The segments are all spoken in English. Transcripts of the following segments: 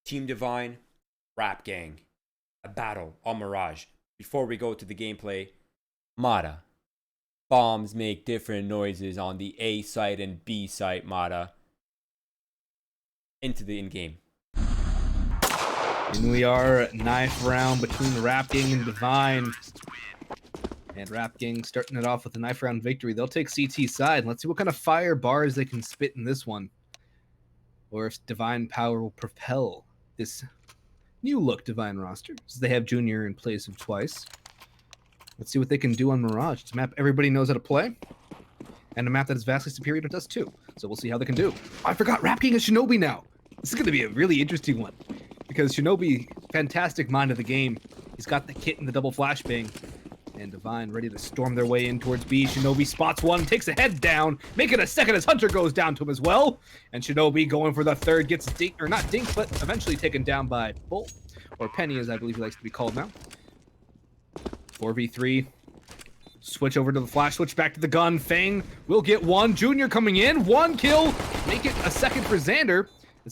Team Divine, Rap Gang, a battle on Mirage. Before we go to the gameplay, Mata. Bombs make different noises on the A site and B site, Mata. Into the in-game. And we are knife round between Rap Gang and Divine. And Rap Gang starting it off with a knife round victory. They'll take CT side. Let's see what kind of fire bars they can spit in this one. Or if Divine Power will propel this new look Divine roster. So they have Junior in place of Twice. Let's see what they can do on Mirage. It's a map everybody knows how to play. And a map that is vastly superior to Dust 2. So we'll see how they can do. I forgot, Rap Gang is Shinobi now. This is going to be a really interesting one. Because Shinobi, fantastic mind of the game. He's got the kit and the double flashbang. And Divine ready to storm their way in towards B. Shinobi spots one, takes a head down, making a second as Hunter goes down to him as well. And Shinobi going for the third, gets dinked, or not dinked, but eventually taken down by Bull. Or Penny, as I believe he likes to be called now. 4v3. Switch over to the flash, switch back to the gun. Fang will get one. Junior coming in, one kill. Make it a second for Xander.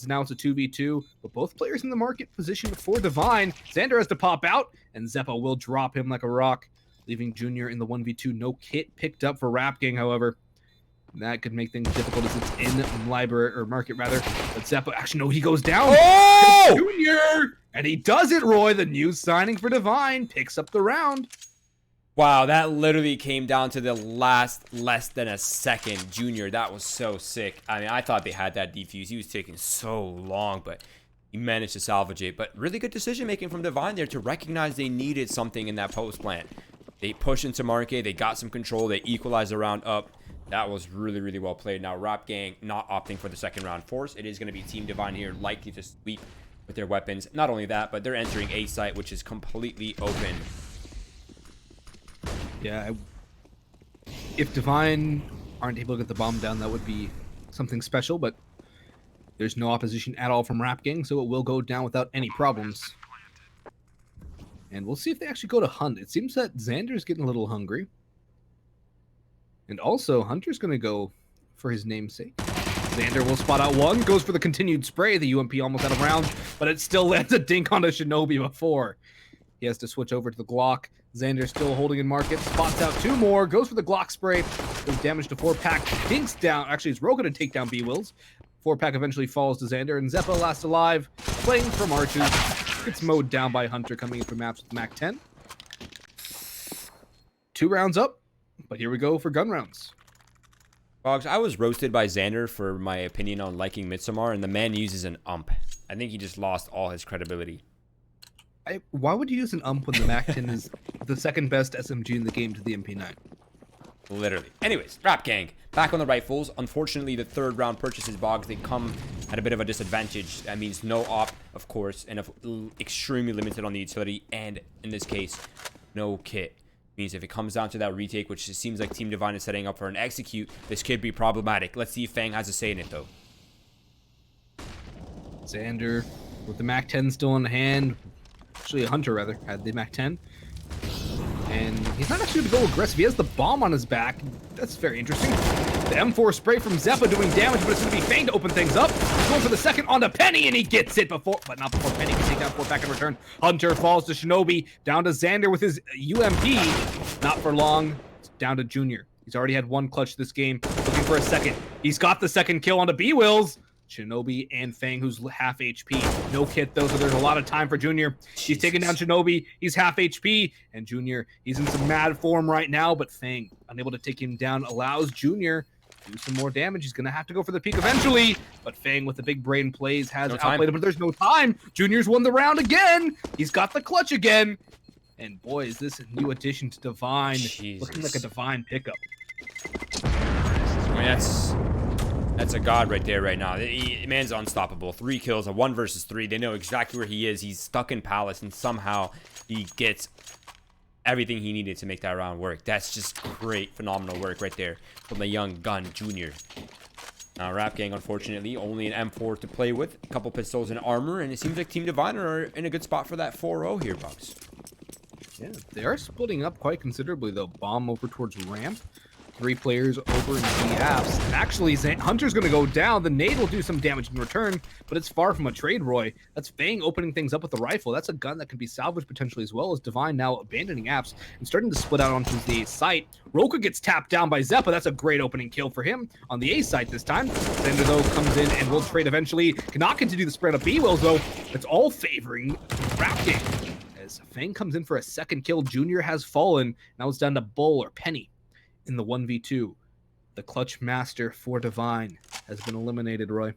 Now it's a 2v2, but both players in the market positioned for Divine. Xander has to pop out, and Zeppo will drop him like a rock, leaving Junior in the 1v2. No kit picked up for Rap Gang, however. That could make things difficult as it's in library, or market rather. But Zeppo, actually, no, he goes down. Oh! Junior! And he does it, Roy. The new signing for Divine picks up the round. Wow, that literally came down to the last less than a second. Junior, that was so sick. I mean, I thought they had that defuse. He was taking so long, but he managed to salvage it. But really good decision making from Divine there to recognize they needed something in that post plant. They pushed into market. They got some control. They equalized the round up. That was really, really well played. Now, Rap Gang not opting for the second round force. It is going to be Team Divine here, likely to sweep with their weapons. Not only that, but they're entering A site, which is completely open. Yeah, if Divine aren't able to get the bomb down, that would be something special, but there's no opposition at all from Rap Gang, so it will go down without any problems. And we'll see if they actually go to Hunt. It seems that Xander's getting a little hungry. And also, Hunter's going to go for his namesake. Xander will spot out one, goes for the continued spray. The UMP almost out of rounds, but it still lands a dink on a Shinobi before. He has to switch over to the Glock. Xander still holding in market, spots out two more, goes for the Glock spray, does damage to 4-pack, dinks down. Actually, it's Ro going to take down B-Wills. 4-pack eventually falls to Xander, and Zeppo last alive, playing from Arches. Gets mowed down by Hunter coming in for maps with Mac 10. 2 rounds up, but here we go for gun rounds. Boggs, I was roasted by Xander for my opinion on liking Midsommar, and the man uses an ump. I think he just lost all his credibility. Why would you use an ump when the Mac 10 is the second best SMG in the game to the MP9? Literally. Anyways, Rap Gang back on the rifles. Unfortunately, the third round purchases, Boggs, they come at a bit of a disadvantage. That means no op, of course, and extremely limited on the utility, and in this case, no kit. Means if it comes down to that retake, which it seems like Team Divine is setting up for an execute, this could be problematic. Let's see if Fang has a say in it, though. Xander with the Mac 10 still in hand. Actually, a Hunter, rather, had the Mac 10. And he's not actually going to go aggressive. He has the bomb on his back. That's very interesting. The M4 spray from Zeppa doing damage, but it's going to be Fang to open things up. He's going for the second on the Penny, and he gets it before, but not before Penny can take down 4-pack in return. Hunter falls to Shinobi, down to Xander with his UMP. Not for long, it's down to Junior. He's already had one clutch this game, looking for a second. He's got the second kill on the B-Wills. Shinobi and Fang, who's half HP. No kit, though, so there's a lot of time for Junior. He's taking down Shinobi. He's half HP. And Junior, he's in some mad form right now, but Fang, unable to take him down, allows Junior to do some more damage. He's going to have to go for the peak eventually. But Fang, with the big brain plays, has outplayed him, but there's no time. Junior's won the round again. He's got the clutch again. And boy, is this a new addition to Divine. Looking like a Divine pickup. I mean, that's a god right there right now. Man's unstoppable. 3 kills, a 1 versus 3. They know exactly where he is. He's stuck in Palace, and somehow he gets everything he needed to make that round work. That's just great, phenomenal work right there from the young gun, Junior. Now, Rap Gang, unfortunately, only an M4 to play with. A couple pistols and armor, and it seems like Team Divine are in a good spot for that 4-0 here, Boggs. Yeah, they are splitting up quite considerably, though. Bomb over towards ramp. 3 players over in the apps. Actually, Hunter's going to go down. The nade will do some damage in return, but it's far from a trade, Roy. That's Fang opening things up with the rifle. That's a gun that can be salvaged potentially, as well as Divine now abandoning apps and starting to split out onto the A site. Roka gets tapped down by Zeppa. That's a great opening kill for him on the A site this time. Xander, though, comes in and will trade eventually. Cannot continue the spread of B-Wills, though. It's all favoring Rap Game. As Fang comes in for a second kill, Junior has fallen. Now it's down to Bull or Penny in the 1v2. The clutch master for Divine has been eliminated, Roy.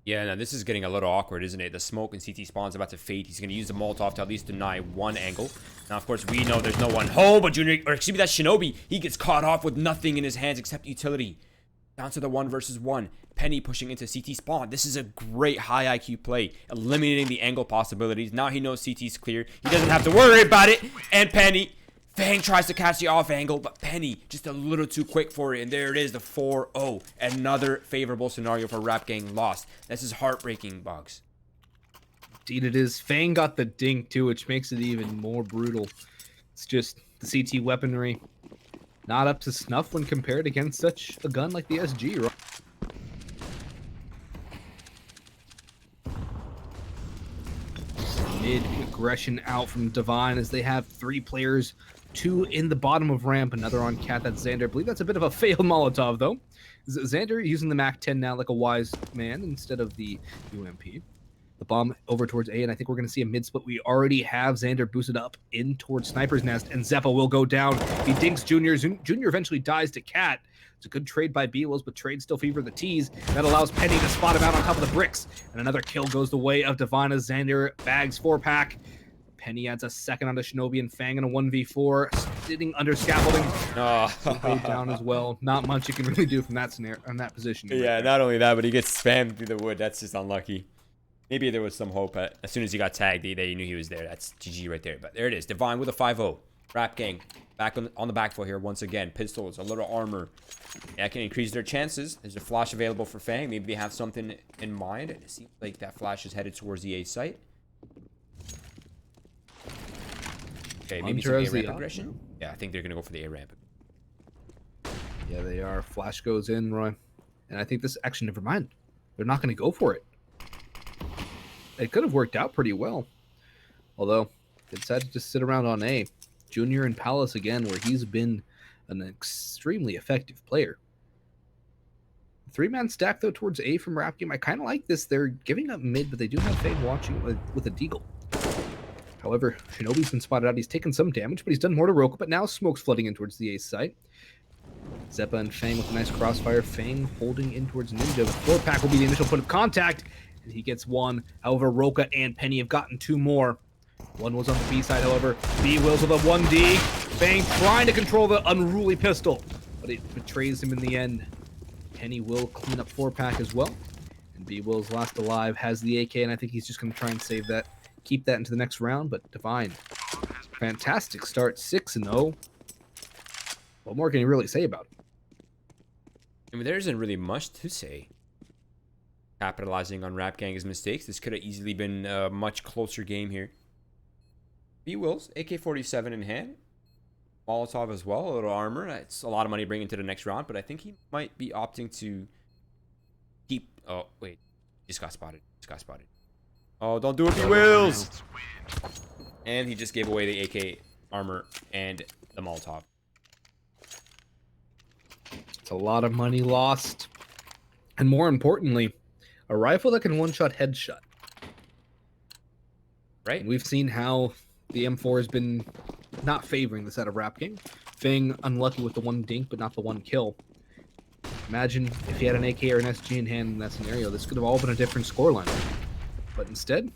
Yeah, now this is getting a little awkward, isn't it? The smoke and CT spawn's about to fade. He's going to use the Molotov to at least deny one angle. Now, of course, we know there's no one home, but Junior, or excuse me, that's Shinobi. He gets caught off with nothing in his hands except utility. Down to the 1 versus 1. Penny pushing into CT spawn. This is a great high IQ play, eliminating the angle possibilities. Now he knows CT's clear. He doesn't have to worry about it. And Penny, Fang tries to catch the off angle, but Penny just a little too quick for it. And there it is, the 4-0. Another favorable scenario for Rap Gang lost. This is heartbreaking, Boggs. Indeed it is. Fang got the dink too, which makes it even more brutal. It's just the CT weaponry not up to snuff when compared against such a gun like the SG, right? Mid aggression out from Divine as they have 3 players, 2 in the bottom of ramp, another on Cat. That's Xander. I believe that's a bit of a failed Molotov, though. Xander using the MAC-10 now like a wise man instead of the UMP. The bomb over towards A, and I think we're going to see a mid-split. We already have Xander boosted up in towards Sniper's Nest, and Zeppa will go down. He dinks Junior. Junior eventually dies to Cat. It's a good trade by B-Wills, but trade still fever the T's. That allows Penny to spot him out on top of the bricks. And another kill goes the way of Divine as Xander bags 4-pack. Penny adds a second onto Shinobi and Fang in a 1v4, sitting under scaffolding. Way down as well. Not much you can really do from that scenario, on that position. Yeah, not only that, but he gets spammed through the wood. That's just unlucky. Maybe there was some hope. As soon as he got tagged, they knew he was there. That's GG right there. But there it is. Divine with a 5-0. Rap Gang back on the back foot here once again. Pistols, a little armor. That can increase their chances. There's a flash available for Fang. Maybe they have something in mind. It seems like that flash is headed towards the A site. Okay, maybe some A ramp aggression. Yeah, I think they're gonna go for the A ramp. Yeah, they are. Flash goes in, Roy. And I think this actually, never mind. They're not gonna go for it. It could have worked out pretty well. Although, they decided to just sit around on A. Junior and Palace again, where he's been an extremely effective player. 3-man stack, though, towards A from Rap Game. I kind of like this. They're giving up mid, but they do have Fang watching with a deagle. However, Shinobi's been spotted out. He's taken some damage, but he's done more to Roka, but now smoke's flooding in towards the A site. Zeppa and Fang with a nice crossfire. Fang holding in towards Ninja. The 4-pack will be the initial point of contact. And he gets 1. However, Roka and Penny have gotten 2 more. 1 was on the B side, however. B-Wills with a 1D. Fang trying to control the unruly pistol, but it betrays him in the end. Penny will clean up 4-pack as well. And B-Wills last alive has the AK, and I think he's just going to try and save that. Keep that into the next round, but Divine. Fantastic start, 6-0. What more can you really say about it? I mean, there isn't really much to say. Capitalizing on Rap Gang's mistakes. This could have easily been a much closer game here. B-Wills, AK-47 in hand. Molotov as well, a little armor. It's a lot of money bringing to the next round, but I think he might be opting to keep... Oh, wait. Just got spotted. Oh, don't do it, B-Wills! And he just gave away the AK armor and the Molotov. It's a lot of money lost. And more importantly, a rifle that can one-shot headshot. Right? And we've seen how the M4 has been not favoring this out of Rap Game. Fang unlucky with the 1 dink, but not the 1 kill. Imagine if he had an AK or an SG in hand in that scenario. This could have all been a different scoreline. But instead,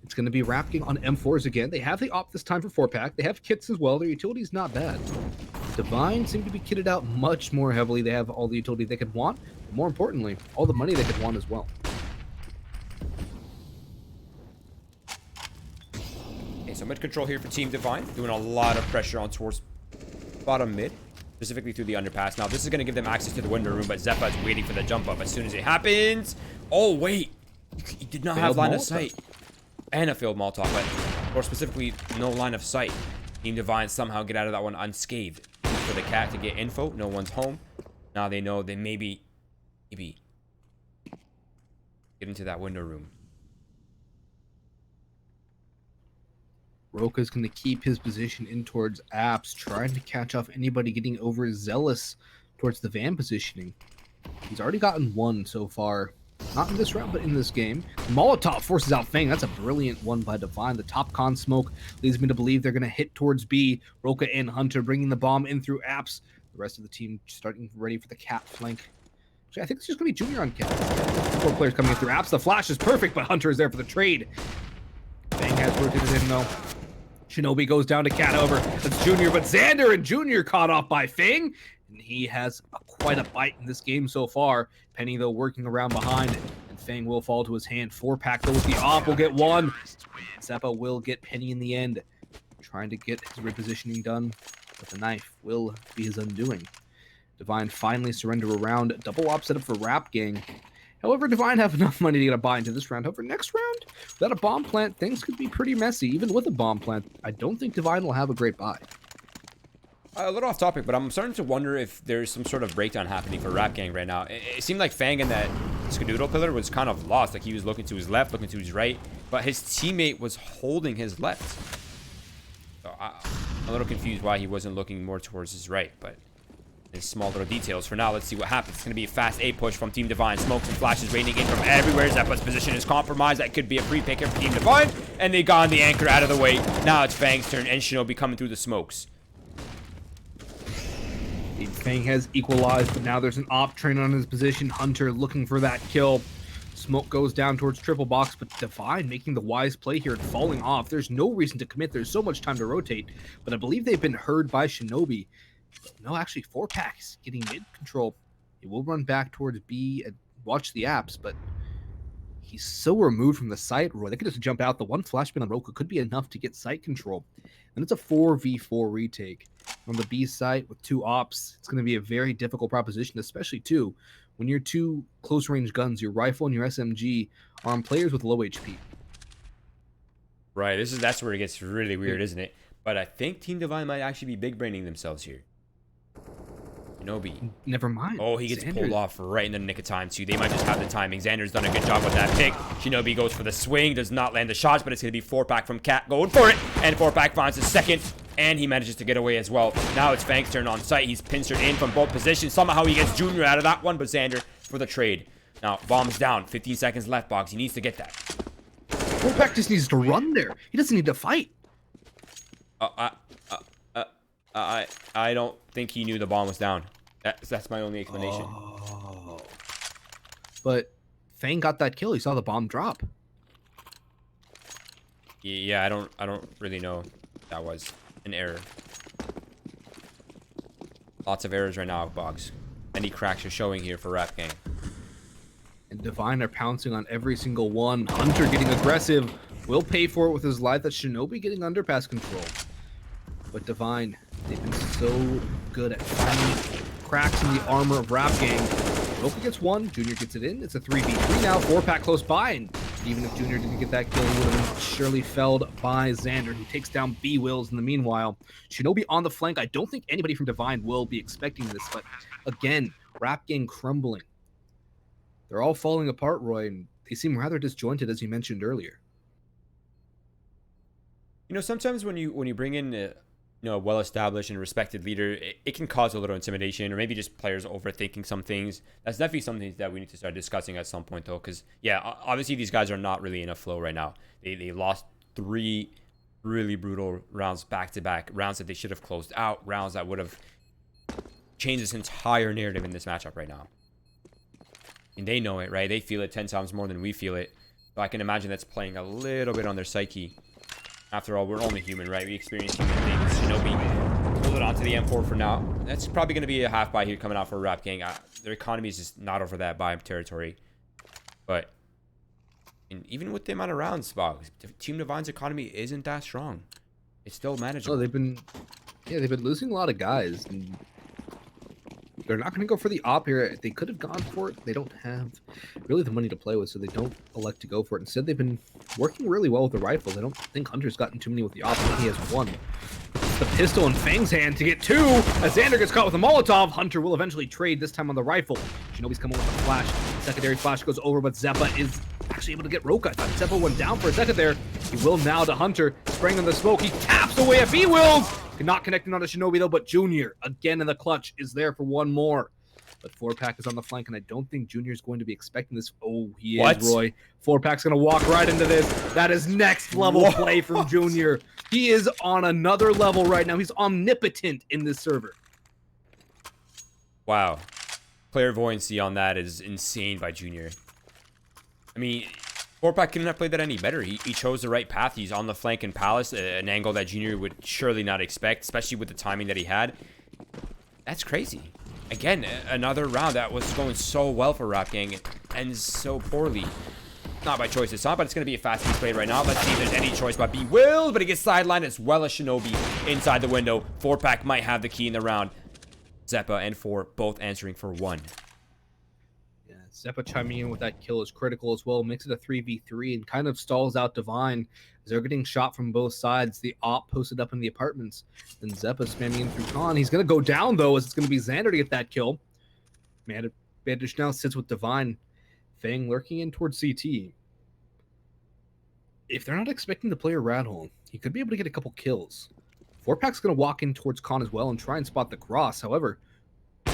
it's going to be Rap Game on M4s again. They have the op this time for 4-pack. They have kits as well. Their utility's not bad. Divine seem to be kitted out much more heavily. They have all the utility they could want. But more importantly, all the money they could want as well. Okay, so mid control here for Team Divine. Doing a lot of pressure on towards bottom mid. Specifically through the underpass. Now, this is going to give them access to the window room, but Zeppa is waiting for the jump up as soon as it happens. Oh, wait. He did not have line of sight. And a failed Molotov, but more specifically, no line of sight. Team Divine somehow get out of that one unscathed. for the cat to get info. No one's home. Now they know they maybe get into that window room. Roka's going to keep his position in towards apps, trying to catch off anybody getting overzealous towards the van positioning. He's already gotten one so far. Not in this round, but in this game. Molotov forces out Fang. That's a brilliant one by Divine. The top con smoke leads me to believe they're going to hit towards B. Roka and Hunter bringing the bomb in through apps. The rest of the team starting ready for the cat flank. Actually, I think it's just going to be Junior on cat. 4 players coming in through apps. The flash is perfect, but Hunter is there for the trade. Fang has rotated in, though. Shinobi goes down to cat over. That's Junior, but Xander and Junior caught off by Fang. And he has quite a bite in this game so far. Penny, though, working around behind it. And Fang will fall to his hand. 4-pack, though, with the op will get one. Zeppa will get Penny in the end. Trying to get his repositioning done. But the knife will be his undoing. Divine finally surrender around. Double op set up for Rap Gang. However, Divine have enough money to get a buy into this round. However, next round, without a bomb plant, things could be pretty messy. Even with a bomb plant, I don't think Divine will have a great buy. A little off topic, but I'm starting to wonder if there's some sort of breakdown happening for Rap Gang right now. It seemed like Fang in that Skadoodle pillar was kind of lost. Like he was looking to his left, looking to his right, but his teammate was holding his left. So I'm a little confused why he wasn't looking more towards his right, but in small little details. For now, let's see what happens. It's going to be a fast A push from Team Divine. Smokes and flashes raining in from everywhere. Zeppa's position is compromised. That could be a free pick here for Team Divine. And they got the anchor out of the way. Now it's Fang's turn and Shinobi coming through the smokes. Fang has equalized, but now there's an op train on his position. Hunter looking for that kill. Smoke goes down towards triple box, but Divine making the wise play here and falling off. There's no reason to commit. There's so much time to rotate, but I believe they've been heard by Shinobi. No, actually, 4-packs getting mid control. He will run back towards B and watch the apps, but he's so removed from the site. Roy, they could just jump out. The one flashbang on Roka could be enough to get site control. And it's a 4v4 retake on the B site with 2 ops. It's going to be a very difficult proposition, especially too when your 2 close range guns, your rifle and your SMG, are on players with low HP. Right, that's where it gets really weird, isn't it? But I think Team Divine might actually be big braining themselves here. Shinobi. Never mind. Oh, he gets pulled off right in the nick of time, too. They might just have the timing. Xander's done a good job with that pick. Shinobi goes for the swing, does not land the shots, but it's going to be 4-pack from Cat going for it. And 4-pack finds the second, and he manages to get away as well. Now it's Fang's turn on site. He's pincered in from both positions. Somehow he gets Junior out of that one, but Xander for the trade. Now, bomb's down. 15 seconds left, Boggs. He needs to get that. 4-pack just needs to run there. He doesn't need to fight. I don't think he knew the bomb was down. That's my only explanation. Oh. But Fang got that kill. He saw the bomb drop. Yeah, I don't really know. That was an error. Lots of errors right now, Boggs. Any cracks are showing here for Rap Gang. And Divine are pouncing on every single one. Hunter getting aggressive. Will pay for it with his life. That's Shinobi getting underpass control. But Divine, they've been so good at finding cracks in the armor of Rap Gang. Roka gets one. Junior gets it in. It's a 3v3 now. 4-pack close by. And even if Junior didn't get that kill, he would have been surely felled by Xander, who takes down B-Wills in the meanwhile. Shinobi on the flank. I don't think anybody from Divine will be expecting this. But again, Rap Gang crumbling. They're all falling apart, Roy, and they seem rather disjointed, as you mentioned earlier. You know, sometimes when you bring in a well-established and respected leader, it can cause a little intimidation, or maybe just players overthinking some things. That's definitely something that we need to start discussing at some point, though, because yeah, obviously these guys are not really in a flow right now. They lost 3 really brutal rounds back-to-back, rounds that they should have closed out, rounds that would have changed this entire narrative in this matchup right now. And they know it, right? They feel it 10 times more than we feel it. So I can imagine that's playing a little bit on their psyche. After all, we're only human, right? We experience human things. Shinobi pulled it onto the M4 for now. That's probably going to be a half buy here coming out for Rap Gang. Their economy is just not over that buy territory. But even with the amount of rounds, Boggs, Team Divine's economy isn't that strong. It's still manageable. Oh, they've been losing a lot of guys. And they're not going to go for the op here. They could have gone for it. They don't have really the money to play with, so they don't elect to go for it. Instead, they've been working really well with the rifles. I don't think Hunter's gotten too many with the op. I think he has one. the pistol in Fang's hand to get 2. As Xander gets caught with a Molotov, Hunter will eventually trade, this time on the rifle. Shinobi's coming with a flash. Secondary flash goes over, but Zeppa is actually able to get Roka. I thought Zeppa went down for a second there. He will now to Hunter, spraying in the smoke. He taps away at B-Wills. Not connecting on to Shinobi though, but Junior, again in the clutch, is there for one more. But 4-Pack is on the flank, and I don't think Junior's going to be expecting this. Oh, he is, Roy. 4-Pack's going to walk right into this. That is next level play from Junior. He is on another level right now. He's omnipotent in this server. Wow. Clairvoyancy on that is insane by Junior. I mean, 4-Pack couldn't have played that any better. He chose the right path. He's on the flank in Palace, an angle that Junior would surely not expect, especially with the timing that he had. That's crazy. Again, another round that was going so well for Rap Gang ends so poorly. Not by choice this time, but it's going to be a fast-paced play right now. Let's see if there's any choice by B-Will, but he gets sidelined as well as Shinobi inside the window. 4-Pack might have the key in the round. Zeppa and 4 both answering for 1. Yeah, Zeppa chiming in with that kill is critical as well. Makes it a 3v3 and kind of stalls out Divine. They're getting shot from both sides. The op posted up in the apartments. Then Zeppa spamming in through Khan. He's going to go down, though, as it's going to be Xander to get that kill. Bandage now sits with Divine. Fang lurking in towards CT. If they're not expecting to play a rat hole, he could be able to get a couple kills. 4-Pack's going to walk in towards Khan as well and try and spot the cross. However, he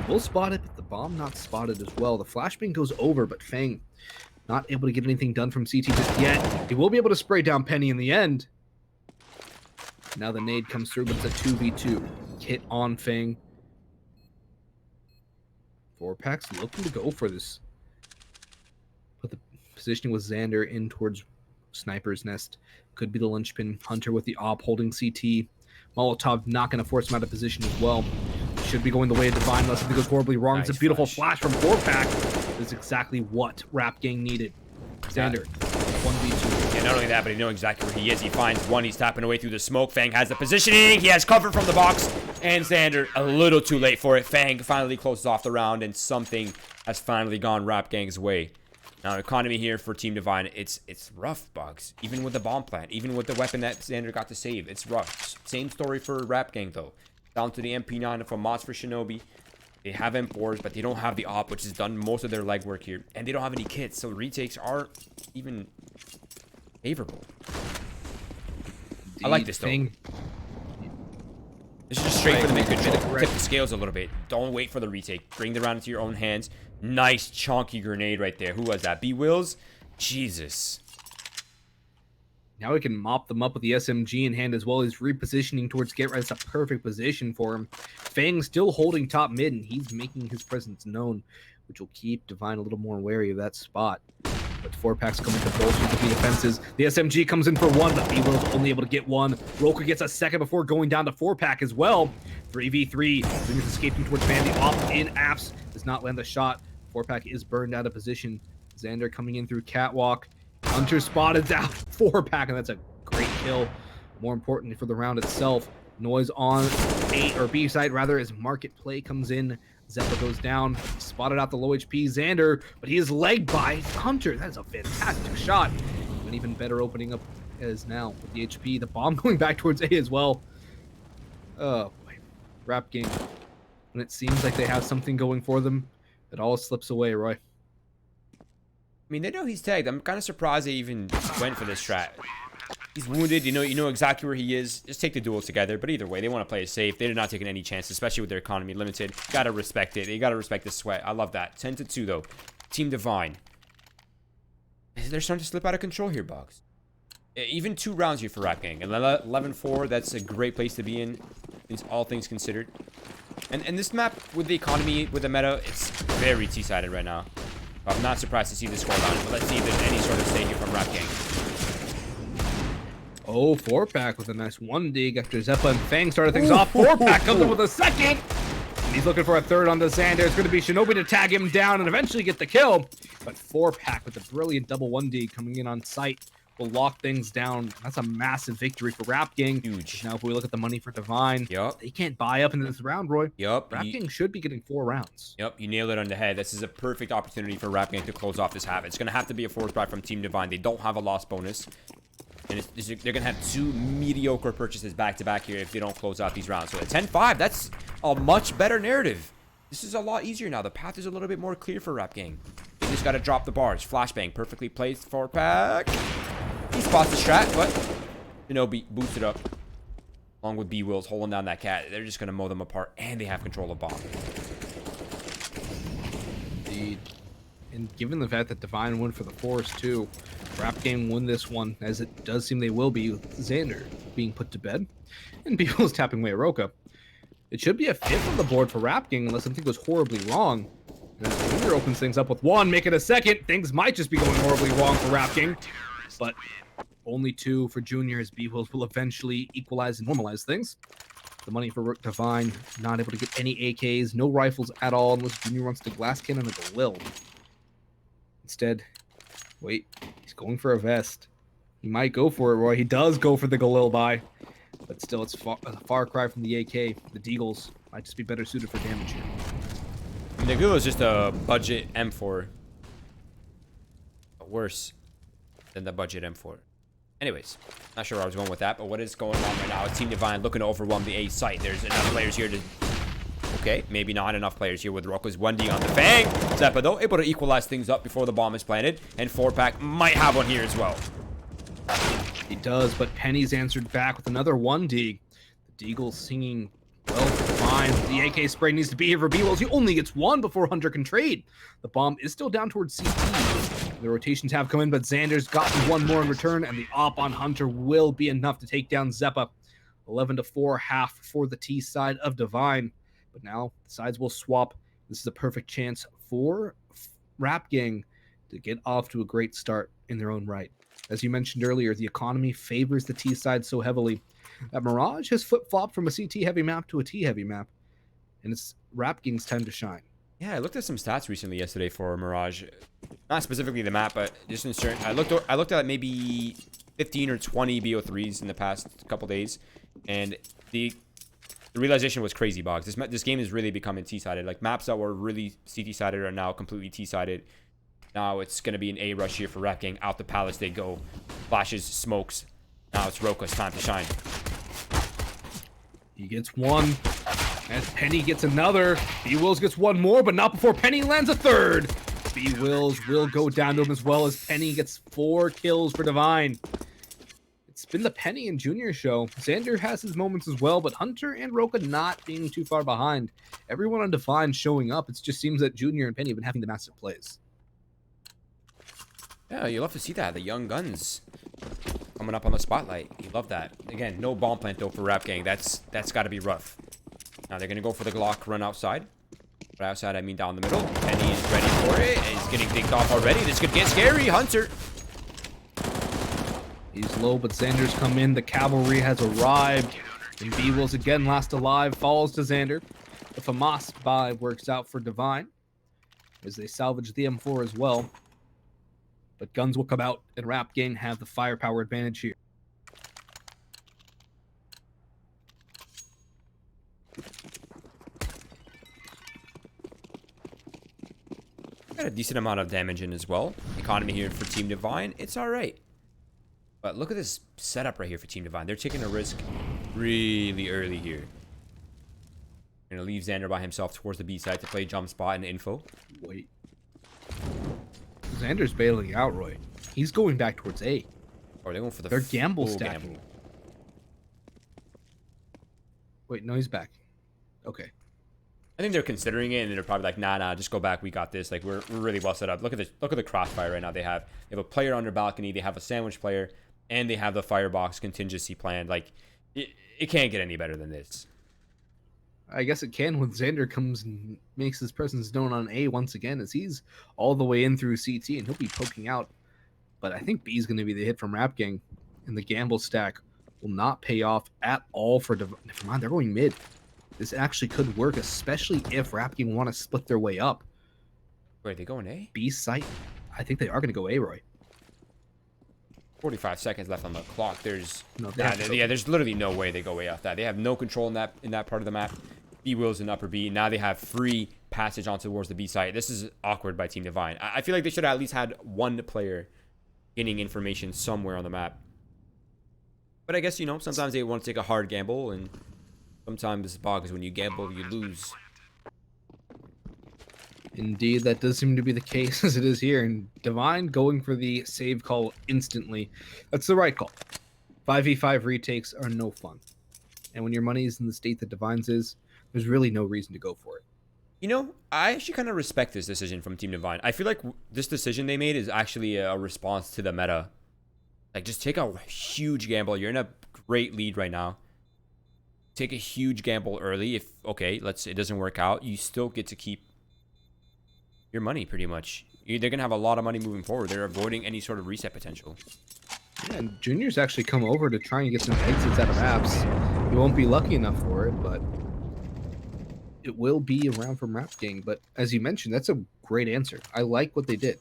will spot it, but the bomb not spotted as well. The flashbang goes over, but Fang not able to get anything done from CT just yet. He will be able to spray down Penny in the end. Now the nade comes through, but it's a 2v2. Hit on Fang. 4-Pack's looking to go for this. Put the positioning with Xander in towards Sniper's Nest. Could be the linchpin. Hunter with the op holding CT. Molotov not going to force him out of position as well. Should be going the way of Divine unless something goes horribly wrong. Nice, it's a beautiful flash from 4-Pack. Is exactly what Rap Gang needed. Xander, 1v2. And not only that, but he knows exactly where he is. He finds one. He's tapping away through the smoke. Fang has the positioning. He has cover from the box. And Xander, a little too late for it. Fang finally closes off the round, and something has finally gone Rap Gang's way. Now, economy here for Team Divine, it's rough, Boggs. Even with the bomb plant, even with the weapon that Xander got to save, it's rough. Same story for Rap Gang, though. Down to the MP9 and for mods for Shinobi. They have M4s, but they don't have the op, which has done most of their legwork here. And they don't have any kits, so retakes aren't even favorable. I like this, though. This is just straight for the mid-control. Tip the scales a little bit. Don't wait for the retake. Bring the round into your own hands. Nice, chonky grenade right there. Who was that? B-Wills? Jesus. Now we can mop them up with the SMG in hand as well. He's repositioning towards get right. It's a perfect position for him. Fang still holding top mid, and he's making his presence known, which will keep Divine a little more wary of that spot. But 4-Pack's coming to bolster the defenses. The SMG comes in for 1, but B-Will's only able to get 1. Roka gets a second before going down to 4-Pack as well. 3v3. Junior's escaping towards Bandy. Off in apps. Does not land the shot. 4-Pack is burned out of position. Xander coming in through Catwalk. Hunter spotted down 4-Pack, and that's a great kill. More importantly for the round itself, noise on A or B side rather as market play comes in. Zeppa goes down, spotted out the low HP Xander, but he is legged by Hunter. That is a fantastic shot. An even better opening up as now with the HP. The bomb going back towards A as well. Oh boy, Rap Gang. When it seems like they have something going for them, it all slips away, Roy. I mean, they know he's tagged. I'm kind of surprised they even went for this strat. He's wounded. You know exactly where he is. Just take the duels together. But either way, they want to play it safe. They did not take any chances, especially with their economy limited. Gotta respect it. You gotta respect the sweat. I love that. 10-2 though. Team Divine. They're starting to slip out of control here, Boggs. Even 2 rounds here for Rap Gang. And 11-4. That's a great place to be in. All things considered. And this map with the economy, with the meta, it's very T-sided right now. I'm not surprised to see this scoreline, but let's see if there's any sort of stay here from Rap Gang. Oh, 4-Pack with a nice 1 dig after Zeppa and Fang started things off. 4-Pack comes in with a second. And he's looking for a third on the Xander. It's going to be Shinobi to tag him down and eventually get the kill. But 4-Pack with a brilliant double 1 dig coming in on site will lock things down. That's a massive victory for Rap Gang. Huge. Now, if we look at the money for Divine, yep, they can't buy up into this round, Roy. Yep. Rap Gang should be getting 4 rounds. Yep, you nailed it on the head. This is a perfect opportunity for Rap Gang to close off this half. It's going to have to be a force buy from Team Divine. They don't have a loss bonus. And they're going to have 2 mediocre purchases back-to-back here if they don't close out these rounds. So at 10-5, that's a much better narrative. This is a lot easier now. The path is a little bit more clear for Rap Gang. They just got to drop the bars. Flashbang, perfectly placed forward pack. He spots the strat, but Shinobi boosts it up. Along with B-Wills holding down that cat. They're just going to mow them apart, and they have control of bomb. Indeed. And given the fact that Divine won for the Forest too, Rap Gang won this one, as it does seem they will be, with Xander being put to bed, and B-Wills tapping away at Roka. It should be a 5th on the board for Rap Gang unless something goes horribly wrong. And as Junior opens things up with 1, make it a 2nd. Things might just be going horribly wrong for Rap Gang, but only 2 for Junior, as B-Wills will eventually equalize and normalize things. The money for Divine, not able to get any AKs, no rifles at all, unless Junior wants to glass cannon a Galil. Instead, wait, he's going for a vest. He might go for it, Roy. He does go for the Galil buy. But still, it's a far cry from the AK. The Deagles might just be better suited for damage here. The Galil is just a budget M4. Worse than the budget M4. Anyways, not sure where I was going with that, but what is going on right now is Team Divine looking to overwhelm the A site. There's enough players here to... Okay, maybe not enough players here with Roka's 1D on the Fang. Zeppa, though, able to equalize things up before the bomb is planted. And 4-pack might have one here as well. He does, but Penny's answered back with another 1D. The Deagle singing well for Divine. The AK spray needs to be here for B-Wills. He only gets 1 before Hunter can trade. The bomb is still down towards CT. The rotations have come in, but Xander's gotten 1 more in return, and the op on Hunter will be enough to take down Zeppa. 11-4, half for the T side of Divine. But now the sides will swap. This is a perfect chance for Rap Gang to get off to a great start in their own right. As you mentioned earlier, the economy favors the T side so heavily that Mirage has flip-flopped from a CT heavy map to a T heavy map, and it's Rap Gang's time to shine. Yeah, I looked at some stats recently yesterday for Mirage. Not specifically the map, but just in certain... I looked at maybe 15 or 20 BO3s in the past couple days, and the realization was crazy, Boggs. This game is really becoming T-sided. Like, maps that were really CT-sided are now completely T-sided. Now it's going to be an A rush here for Rap Gang. Out the palace they go. Flashes, smokes. Now it's Roka's time to shine. He gets 1. And Penny gets another. B-Wills gets 1 more, but not before Penny lands a 3rd. B-Wills will go down to him as well, as Penny gets 4 kills for Divine. It's been the Penny and Junior show. Xander has his moments as well, but Hunter and Roka not being too far behind. Everyone on Divine showing up. It just seems that Junior and Penny have been having the massive plays. Yeah, you love to see that. The young guns coming up on the spotlight. You love that. Again, no bomb plant though for Rap Gang. That's got to be rough. Now they're going to go for the Glock run outside. But outside, I mean down the middle. Penny is ready for it. He's getting dinked off already. This could get scary. Hunter. He's low, but Xander's come in. The cavalry has arrived. And B-Wills again last alive. Falls to Xander. The FAMAS buy works out for Divine, as they salvage the M4 as well. But guns will come out, and Rap Gang have the firepower advantage here. Got a decent amount of damage in as well. Economy here for Team Divine. It's all right. But look at this setup right here for Team Divine. They're taking a risk really early here. Going to leave Xander by himself towards the B side to play jump spot and info. Wait. Xander's bailing out, Roy. He's going back towards A. Or they're going for the They're gamble full stacking. gamble. Wait, no, he's back. Okay. I think they're considering it, and they're probably like, nah, just go back. We got this. Like, we're really well set up. Look at the crossfire right now. They have a player on their balcony. They have a sandwich player, and they have the firebox contingency planned. Like, it can't get any better than this. I guess it can when Xander comes and makes his presence known on A once again, as he's all the way in through CT, and he'll be poking out. But I think B is going to be the hit from Rap Gang, and the gamble stack will not pay off at all for Divine. Never mind, they're going mid. This actually could work, especially if Rap Gang want to split their way up. Wait, they going A? B site, I think they are going to go A, Roy. 45 seconds left on the clock. There's there's literally no way they go way off that. They have no control in that part of the map. B-Wills in upper B. Now they have free passage on towards the B site. This is awkward by Team Divine. I feel like they should have at least had one player getting information somewhere on the map. But I guess, you know, sometimes they want to take a hard gamble, and sometimes Boggs, when you gamble, you lose. Indeed, that does seem to be the case as it is here. And Divine going for the save call instantly. That's the right call. 5v5 retakes are no fun. And when your money is in the state that Divine's is, there's really no reason to go for it. You know, I actually kind of respect this decision from Team Divine. I feel like this decision they made is actually a response to the meta. Like, just take a huge gamble. You're in a great lead right now. Take a huge gamble early. If, okay, it doesn't work out, you still get to keep your money pretty much. They're going to have a lot of money moving forward. They're avoiding any sort of reset potential. Yeah, and Junior's actually come over to try and get some exits out of apps. He won't be lucky enough for it, but it will be around from Rap Gang. But as you mentioned, that's a great answer. I like what they did.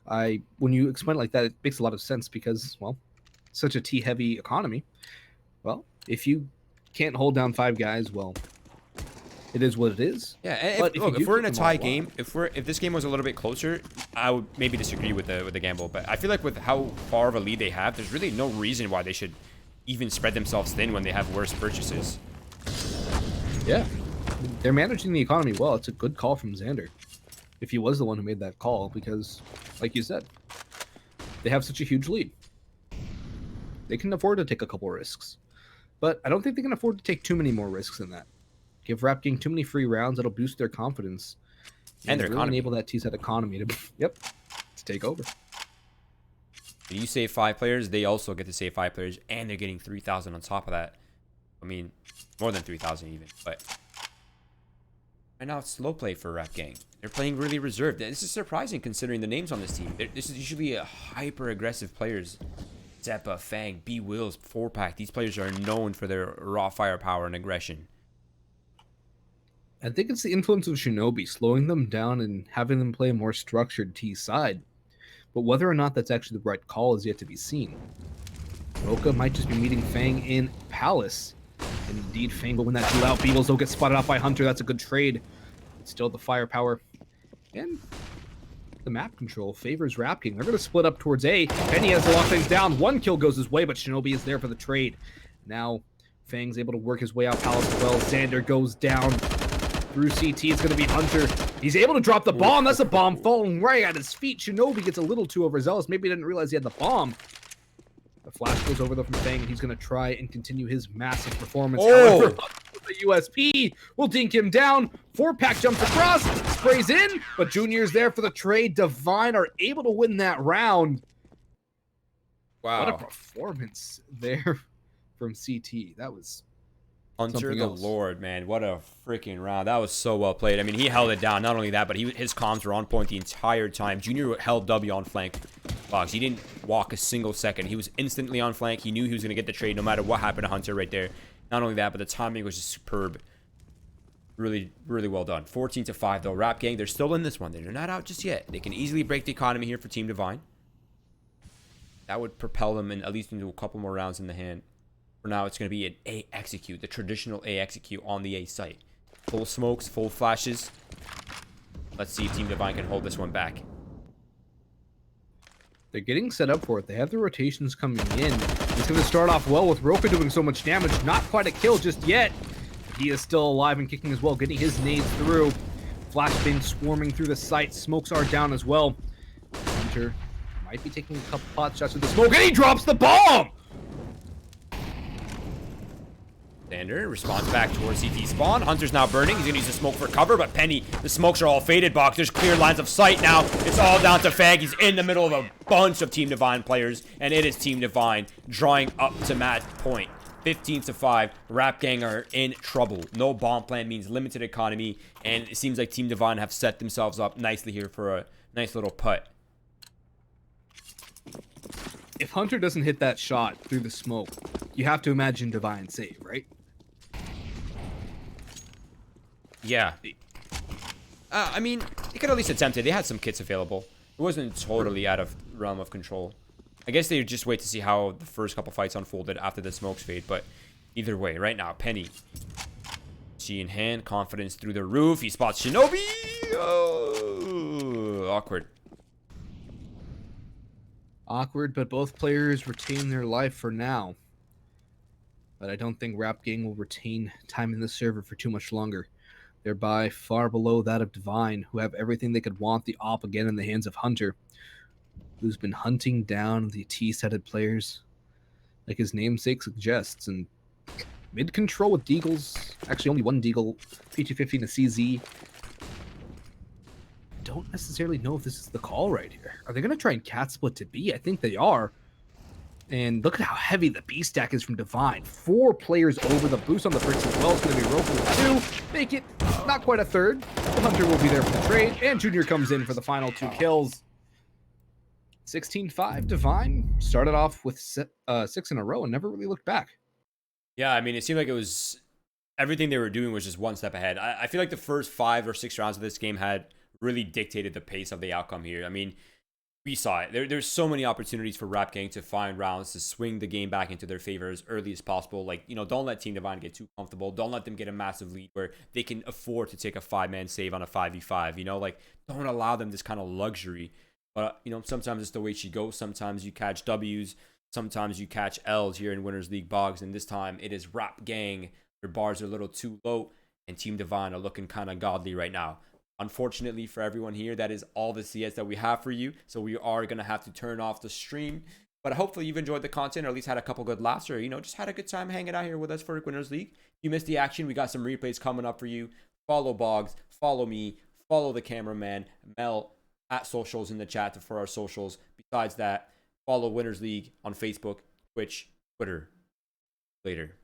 When you explain it like that, it makes a lot of sense because, well, such a T-heavy economy. Well, if you can't hold down 5 guys, well, it is what it is. Yeah, and if we're in a tie game, if this game was a little bit closer, I would maybe disagree with the gamble. But I feel like with how far of a lead they have, there's really no reason why they should even spread themselves thin when they have worse purchases. Yeah, they're managing the economy well. It's a good call from Xander, if he was the one who made that call, because, like you said, they have such a huge lead. They can afford to take a couple risks, but I don't think they can afford to take too many more risks than that. Give Rap Gang too many free rounds, it'll boost their confidence. And their really economy. Enable that T-set economy to, to take over. When you save 5 players, they also get to save 5 players, and they're getting 3,000 on top of that. I mean, more than 3,000 even, but right now it's slow play for Rap Gang. They're playing really reserved. This is surprising considering the names on this team. This is usually a hyper-aggressive players. Zeppa, Fang, B Wills, 4-pack. These players are known for their raw firepower and aggression. I think it's the influence of Shinobi slowing them down and having them play a more structured T side. But whether or not that's actually the right call is yet to be seen. Roka might just be meeting Fang in Palace. And indeed, Fang will win that duel out. Beatles will get spotted out by Hunter. That's a good trade. But still the firepower. And the map control favors Rap Gang. They're going to split up towards A. Penny has to lock things down. 1 kill goes his way, but Shinobi is there for the trade. Now, Fang's able to work his way out Palace as well. Xander goes down. Through CT, it's going to be Hunter. He's able to drop the bomb. That's a bomb falling right at his feet. Shinobi gets a little too overzealous. Maybe he didn't realize he had the bomb. The flash goes over though from Fang, and he's going to try and continue his massive performance. However, the USP will dink him down. 4-pack jumps across, sprays in, but Junior's there for the trade. Divine are able to win that round. Wow. What a performance there from CT. That was Hunter the Lord, man. What a freaking round. That was so well played. I mean, he held it down. Not only that, but his comms were on point the entire time. Junior held W on flank. Boggs, he didn't walk a single second. He was instantly on flank. He knew he was going to get the trade no matter what happened to Hunter right there. Not only that, but the timing was just superb. Really, really well done. 14-5, though. Rap Gang, they're still in this one. They're not out just yet. They can easily break the economy here for Team Divine. That would propel them at least into a couple more rounds in the hand. For now, it's going to be an A execute, the traditional A execute on the A site. Full smokes, full flashes. Let's see if Team Divine can hold this one back. They're getting set up for it. They have the rotations coming in. It's going to start off well with Roka doing so much damage. Not quite a kill just yet. He is still alive and kicking as well, getting his nades through. Flashbang swarming through the site. Smokes are down as well. Hunter might be taking a couple pot shots with the smoke, and he drops the bomb! Xander responds back towards CT spawn. Hunter's now burning. He's going to use the smoke for cover, but Penny, the smokes are all faded, Boggs. There's clear lines of sight now. It's all down to Fag. He's in the middle of a bunch of Team Divine players, and it is Team Divine drawing up to match point. 15-5. Rap Gang are in trouble. No bomb plan means limited economy, and it seems like Team Divine have set themselves up nicely here for a nice little putt. If Hunter doesn't hit that shot through the smoke, you have to imagine Divine save, right? Yeah. I mean, they could at least attempt it. They had some kits available. It wasn't totally out of realm of control. I guess they would just wait to see how the first couple fights unfolded after the smokes fade. But either way, right now, Penny. G in hand, confidence through the roof. He spots Shinobi. Oh, awkward. Awkward, but both players retain their life for now. but I don't think Rap Gang will retain time in the server for too much longer. They're by far below that of Divine, who have everything they could want the op again in the hands of Hunter, who's been hunting down the T-setted players, like his namesake suggests, and mid-control with Deagles. Actually, only one Deagle, P250 and a CZ. Don't necessarily know if this is the call right here. Are they going to try and cat split to B? I think they are. And look at how heavy the B stack is from Divine. 4 players over. The boost on the bricks as well. It's going to be Roku with 2. Make it not quite a third. The Hunter will be there for the trade. And Junior comes in for the final 2 kills. 16-5. Divine started off with 6 in a row and never really looked back. Yeah, I mean, it seemed like it was everything they were doing was just one step ahead. I feel like the first 5 or 6 rounds of this game had really dictated the pace of the outcome here. I mean, we saw it. There's so many opportunities for Rap Gang to find rounds to swing the game back into their favor as early as possible. Like, you know, don't let Team Divine get too comfortable. Don't let them get a massive lead where they can afford to take a 5-man save on a 5v5. You know, like, don't allow them this kind of luxury. But, you know, sometimes it's the way she goes. Sometimes you catch W's. Sometimes you catch L's here in Winners League Boggs. And this time it is Rap Gang. Their bars are a little too low. And Team Divine are looking kind of godly right now. Unfortunately for everyone here, that is all the CS that we have for you. So we are going to have to turn off the stream. But hopefully you've enjoyed the content, or at least had a couple good laughs, or, you know, just had a good time hanging out here with us for Winners League. If you missed the action, we got some replays coming up for you. Follow Boggs, follow me, follow the cameraman, Mel, at socials in the chat for our socials. Besides that, follow Winners League on Facebook, Twitch, Twitter. Later.